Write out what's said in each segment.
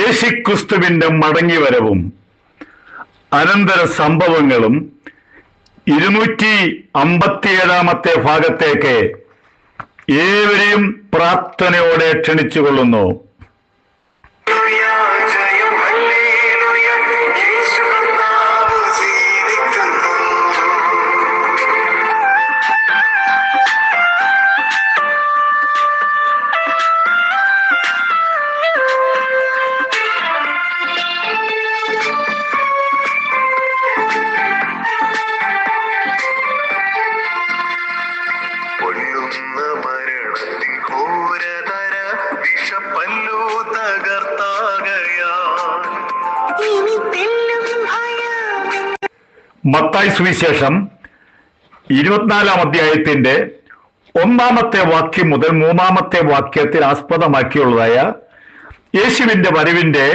യേശുക്രിസ്തുവിന്റെ മടങ്ങിവരവും അനന്തര സംഭവങ്ങളും 257 ഭാഗത്തേക്ക് ഏവരെയും പ്രാർത്ഥനയോടെ ക്ഷണിച്ചുകൊള്ളുന്നു. മത്തായി സുവിശേഷം 24 അധ്യായത്തിന്റെ 1 വാക്യം മുതൽ 3 വാക്യത്തിൽ ആസ്പദമാക്കിയുള്ളതായ യേശുവിന്റെ വരവിന്റെ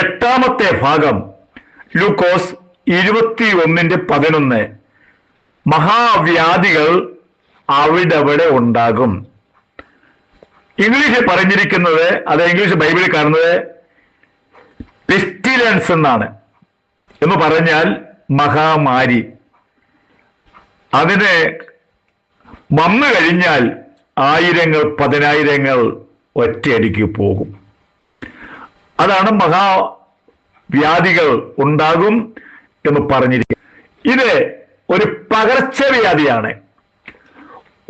8 ഭാഗം ലൂക്കോസ് 21:11. മഹാവ്യാധികൾ അവിടവിടെ ഉണ്ടാകും. ഇംഗ്ലീഷിൽ പറഞ്ഞിരിക്കുന്നത്, അത് ഇംഗ്ലീഷ് ബൈബിളിൽ കാണുന്നത് പെസ്റ്റിലൻസ് എന്നാണ്. എന്ന് പറഞ്ഞാൽ മഹാമാരി. അതിന് വന്നു കഴിഞ്ഞാൽ ആയിരങ്ങൾ പതിനായിരങ്ങൾ ഒറ്റയടിക്ക് പോകും. അതാണ് മഹാവ്യാധികൾ ഉണ്ടാകും എന്ന് പറഞ്ഞിരിക്കുന്നത്. ഇത് ഒരു പകർച്ചവ്യാധിയാണ്.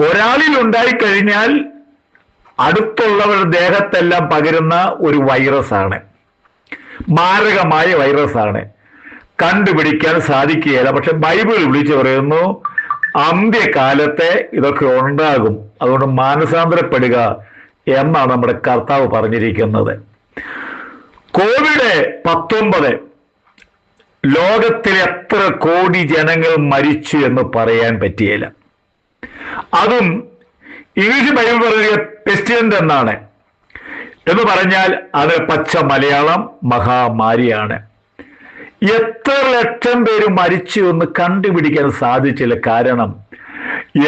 ഒരാളിൽ ഉണ്ടായിക്കഴിഞ്ഞാൽ അടുത്തുള്ളവരുടെ ദേഹത്തെല്ലാം പകരുന്ന ഒരു വൈറസാണ്. മാരകമായ വൈറസാണ്. കണ്ടുപിടിക്കാൻ സാധിക്കുകയില്ല. പക്ഷെ ബൈബിൾ വിളിച്ചു പറയുന്നു അന്ത്യകാലത്തെ ഇതൊക്കെ ഉണ്ടാകും. അതുകൊണ്ട് മാനസാന്തരപ്പെടുക എന്നാണ് നമ്മുടെ കർത്താവ് പറഞ്ഞിരിക്കുന്നത്. COVID-19 ലോകത്തിൽ എത്ര കോടി ജനങ്ങൾ മരിച്ചു എന്ന് പറയാൻ പറ്റിയില്ല. അതും ഇംഗ്ലീഷ് ബൈബിൾ പറഞ്ഞ പെസ്റ്റിലന്റ് എന്നാണ്. എന്ന് പറഞ്ഞാൽ അത് പച്ച മലയാളം മഹാമാരിയാണ്. എത്ര ലക്ഷം പേര് മരിച്ചു എന്ന് കണ്ടുപിടിക്കാൻ സാധിച്ചില്ല. കാരണം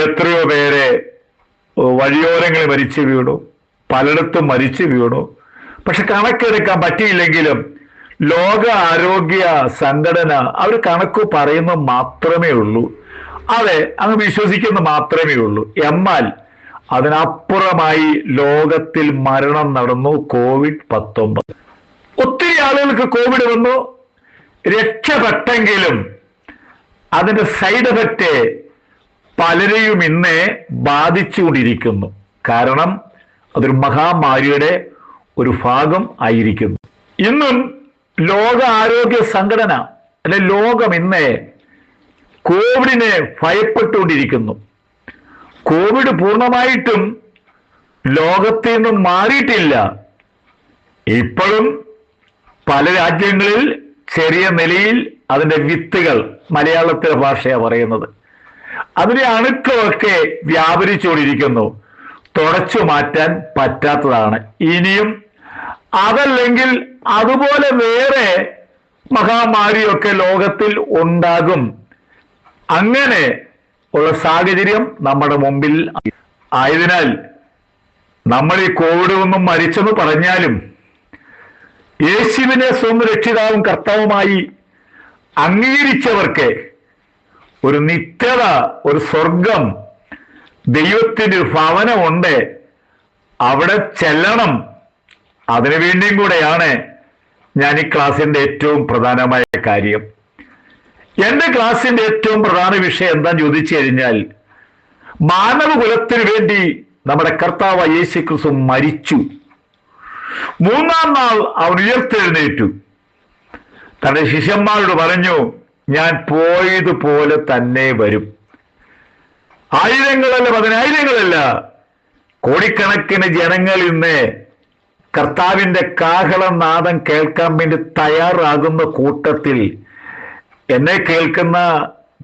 എത്രയോ പേരെ വഴിയോരങ്ങളിൽ മരിച്ചു വീണു, പലയിടത്തും മരിച്ചു വീണു. പക്ഷെ കണക്കെടുക്കാൻ പറ്റിയില്ലെങ്കിലും ലോക ആരോഗ്യ സംഘടന അവർ കണക്ക് പറയുന്നത് മാത്രമേ ഉള്ളൂ. അതെ, അങ്ങ് വിശ്വസിക്കുന്ന മാത്രമേ ഉള്ളൂ. എന്നാൽ അതിനപ്പുറമായി ലോകത്തിൽ മരണം നടന്നു. COVID-19 ഒത്തിരി ആളുകൾക്ക് കോവിഡ് വന്നു, രക്ഷപ്പെട്ടെങ്കിലും അതിന്റെ സൈഡ് എഫക്റ്റ് പലരെയും ഇന്ന് ബാധിച്ചുകൊണ്ടിരിക്കുന്നു. കാരണം അതൊരു മഹാമാരിയുടെ ഒരു ഭാഗം ആയിരിക്കുന്നു. ഇന്നും ലോക ആരോഗ്യ സംഘടന അല്ലെ ലോകം ഇന്ന് കോവിഡിനെ ഭയപ്പെട്ടുകൊണ്ടിരിക്കുന്നു. കോവിഡ് പൂർണ്ണമായിട്ടും ലോകത്തിൽ നിന്നും മാറിയിട്ടില്ല. ഇപ്പോഴും പല രാജ്യങ്ങളിൽ ചെറിയ നിലയിൽ അതിന്റെ വിത്തുകൾ, മലയാളത്തിലെ ഭാഷയാണ് പറയുന്നത്, അതിന്റെ അണുക്കളൊക്കെ വ്യാപരിച്ചുകൊണ്ടിരിക്കുന്നു. തുടച്ചു മാറ്റാൻ പറ്റാത്തതാണ്. ഇനിയും അതല്ലെങ്കിൽ അതുപോലെ വേറെ മഹാമാരിയൊക്കെ ലോകത്തിൽ ഉണ്ടാകും. അങ്ങനെ ഉള്ള സാഹചര്യം നമ്മുടെ മുമ്പിൽ ആയതിനാൽ നമ്മൾ ഈ കോവിഡ് ഒന്നും മരിച്ചെന്ന് പറഞ്ഞാലും യേശുവിനെ സ്വന്തം രക്ഷിതാവും കർത്താവുമായി അംഗീകരിച്ചവർക്ക് ഒരു നിത്യത, ഒരു സ്വർഗം, ദൈവത്തിന്റെ ഭവനമുണ്ട്. അവിടെ ചെല്ലണം. അതിനു വേണ്ടിയും കൂടെയാണ് ഞാൻ ഈ ക്ലാസിന്റെ ഏറ്റവും പ്രധാനമായ കാര്യം. എന്റെ ക്ലാസിന്റെ ഏറ്റവും പ്രധാന വിഷയം എന്താന്ന് ചോദിച്ചു കഴിഞ്ഞാൽ, മാനവകുലത്തിന് വേണ്ടി നമ്മുടെ കർത്താവ് യേശു ക്രിസ്തു മരിച്ചു. 3-ാം നാൾ അവൻ ഉയർത്തെഴുന്നേറ്റു. തന്റെ ശിഷ്യന്മാരോട് പറഞ്ഞു, ഞാൻ പോയതുപോലെ തന്നെ വരും. ആയിരങ്ങളല്ല, പതിനായിരങ്ങളല്ല, കോടിക്കണക്കിന് ജനങ്ങൾ ഇന്ന് കർത്താവിന്റെ കാഹളനാദം കേൾക്കാൻ വേണ്ടി തയ്യാറാകുന്ന കൂട്ടത്തിൽ എന്നെ കേൾക്കുന്ന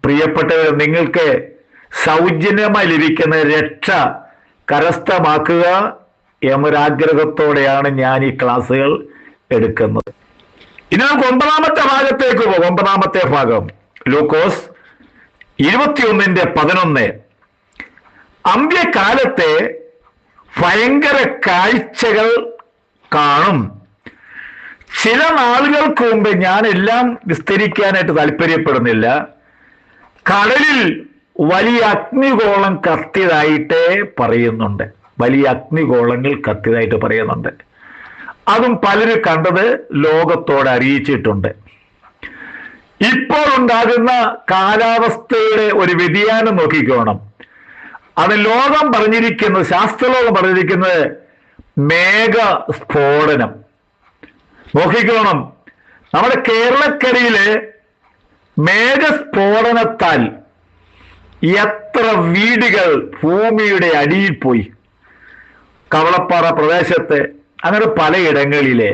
പ്രിയപ്പെട്ടവർ, നിങ്ങൾക്ക് സൗജന്യമായി ലഭിക്കുന്ന രക്ഷ കരസ്ഥമാക്കുക എന്നൊരാഗ്രഹത്തോടെയാണ് ഞാൻ ഈ ക്ലാസ്സുകൾ എടുക്കുന്നത്. ഇനി നമുക്ക് 9-ാമത്തെ ഭാഗത്തേക്ക് പോകും. 9-ാമത്തെ ഭാഗം ലൂക്കോസ് 21:11. അന്ത്യകാലത്തെ ഭയങ്കര കാഴ്ചകൾ കാണും. ചില നാളുകൾക്ക് മുമ്പ്, ഞാൻ എല്ലാം വിസ്തരിക്കാനായിട്ട് താല്പര്യപ്പെടുന്നില്ല, കടലിൽ വലിയ അഗ്നിഗോളം കത്തിയതായിട്ട് പറയുന്നുണ്ട്. വലിയ അഗ്നിഗോളങ്ങൾ കത്തിയതായിട്ട് പറയുന്നുണ്ട്. അതും പലരും കണ്ടത് ലോകത്തോട് അറിയിച്ചിട്ടുണ്ട്. ഇപ്പോൾ ഉണ്ടാകുന്ന കാലാവസ്ഥയുടെ ഒരു വ്യതിയാനം നോക്കിക്കോണം. അത് ലോകം പറഞ്ഞിരിക്കുന്നത്, ശാസ്ത്രലോകം പറഞ്ഞിരിക്കുന്നത് മേഘസ്ഫോടനം. നോക്കിക്കോണം, നമ്മുടെ കേരളക്കരയില് മേഘസ്ഫോടനത്താൽ എത്ര വീടുകൾ ഭൂമിയുടെ അടിയിൽ പോയി. കവളപ്പാറ പ്രദേശത്ത്, അങ്ങനെ പലയിടങ്ങളിലെ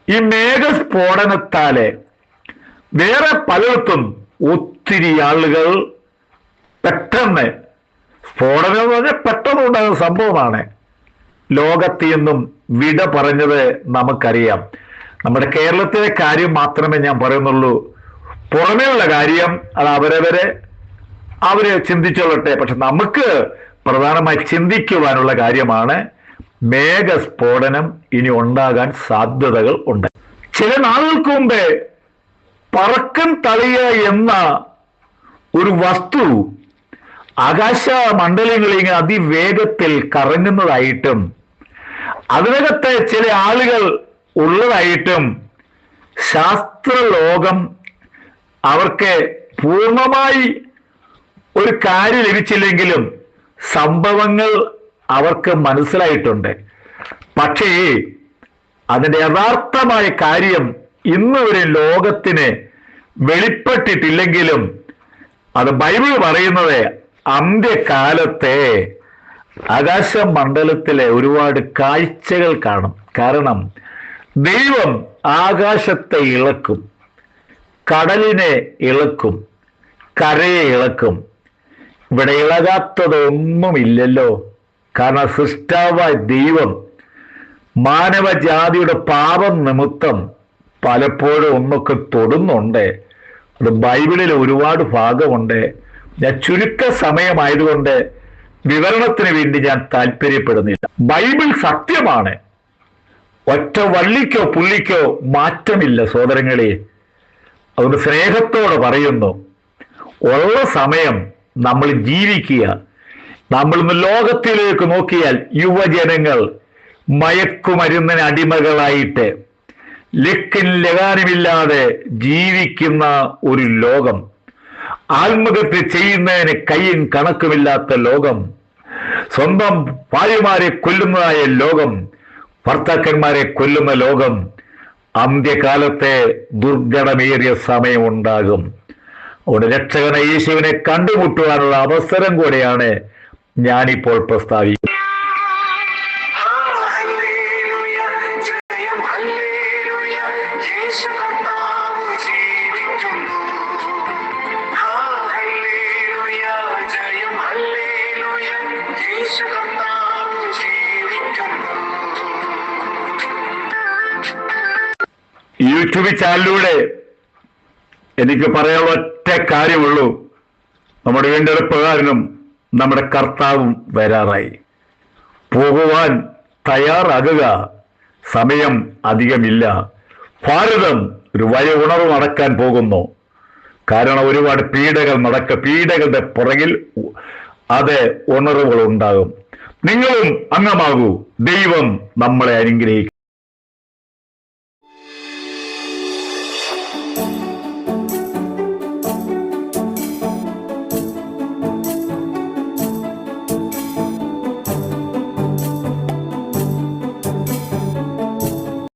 ഈ മേഘസ്ഫോടനത്താല് വേറെ പലയിടത്തും ഒത്തിരി ആളുകൾ പെട്ടെന്ന്, സ്ഫോടനം എന്ന് പറഞ്ഞാൽ പെട്ടെന്ന് ഉണ്ടാകുന്ന സംഭവമാണ്, ലോകത്തിൽ നിന്നും വിട പറഞ്ഞത് നമുക്കറിയാം. നമ്മുടെ കേരളത്തിലെ കാര്യം മാത്രമേ ഞാൻ പറയുന്നുള്ളൂ. പുറമേയുള്ള കാര്യം അത് അവര് ചിന്തിച്ചോളട്ടെ. പക്ഷെ നമുക്ക് പ്രധാനമായി ചിന്തിക്കുവാനുള്ള കാര്യമാണ് മേഘസ്ഫോടനം ഇനി ഉണ്ടാകാൻ സാധ്യതകൾ ഉണ്ട്. ചില നാളുകൾക്ക് മുമ്പ് പറക്കൻ തളിക എന്ന ഒരു വസ്തു ആകാശ മണ്ഡലങ്ങളിൽ അതിവേഗത്തിൽ കറങ്ങുന്നതായിട്ടും അതിനകത്ത് ചില ആളുകൾ ഉള്ളതായിട്ടും ശാസ്ത്രലോകം അവർക്ക് പൂർണ്ണമായി ഒരു കാര്യം ലഭിച്ചില്ലെങ്കിലും സംഭവങ്ങൾ അവർക്ക് മനസ്സിലായിട്ടുണ്ട്. പക്ഷേ അതിന്റെ യഥാർത്ഥമായ കാര്യം ഇന്ന് ഒരു ലോകത്തിന് വെളിപ്പെട്ടിട്ടില്ലെങ്കിലും അത് ബൈബിൾ പറയുന്നത് അന്ത്യകാലത്തെ ആകാശമണ്ഡലത്തിലെ ഒരുപാട് കാഴ്ചകൾ കാണും. കാരണം ദൈവം ആകാശത്തെ ഇളക്കും, കടലിനെ ഇളക്കും, കരയെ ഇളക്കും. ഇവിടെ ഇളകാത്തതൊന്നുമില്ലല്ലോ. കാരണം സൃഷ്ടാവായ ദൈവം മാനവജാതിയുടെ പാപം നിമിത്തം പലപ്പോഴും ഒന്നൊക്കെ തൊടുന്നുണ്ട്. അത് ബൈബിളിൽ ഒരുപാട് ഭാഗമുണ്ട്. ഞാൻ ചുരുക്ക സമയമായതുകൊണ്ട് വിവരണത്തിന് വേണ്ടി ഞാൻ താല്പര്യപ്പെടുന്നില്ല. ബൈബിൾ സത്യമാണ്. ഒറ്റ വള്ളിക്കോ പുള്ളിക്കോ മാറ്റമില്ല സഹോദരങ്ങളെ. അതുകൊണ്ട് സ്നേഹത്തോടെ പറയുന്നു, ഉള്ള സമയം നമ്മൾ ജീവിക്കുക. നമ്മൾ ഇന്ന് ലോകത്തിലേക്ക് നോക്കിയാൽ യുവജനങ്ങൾ മയക്കുമരുന്നിന് അടിമകളായിട്ട് ലക്കിൻ ലഗാനുമില്ലാതെ ജീവിക്കുന്ന ഒരു ലോകം, ആത്മഹത്യ ചെയ്യുന്നതിന് കയ്യും കണക്കുമില്ലാത്ത ലോകം, സ്വന്തം ഭാര്യമാരെ കൊല്ലുന്നതായ ലോകം, ഭർത്താക്കന്മാരെ കൊല്ലുന്ന ലോകം. അന്ത്യകാലത്തെ ദുർഘടമേറിയ സമയമുണ്ടാകും. അവിടെ രക്ഷകന യേശുവിനെ കണ്ടുമുട്ടുവാനുള്ള അവസരം കൂടെയാണ് ഞാനിപ്പോൾ പ്രസ്താവിക്കുന്നത്. യൂട്യൂബ് ചാനലിലൂടെ എനിക്ക് പറയാനുള്ള ഒറ്റ കാര്യമുള്ളൂ, നമ്മുടെ വീണ്ടെടുപ്പുകാരനും നമ്മുടെ കർത്താവും വരാറായി. പോകുവാൻ തയ്യാറാകുക, സമയം അധികമില്ല. ഭാരതം ഒരു വലിയ ഉണർവ് നടക്കാൻ പോകുന്നു. കാരണം ഒരുപാട് പീഡകളുടെ പുറകിൽ അത് ഉണർവുകൾ ഉണ്ടാകും. നിങ്ങളും അംഗമാകൂ. ദൈവം നമ്മളെ അനുഗ്രഹിക്കും.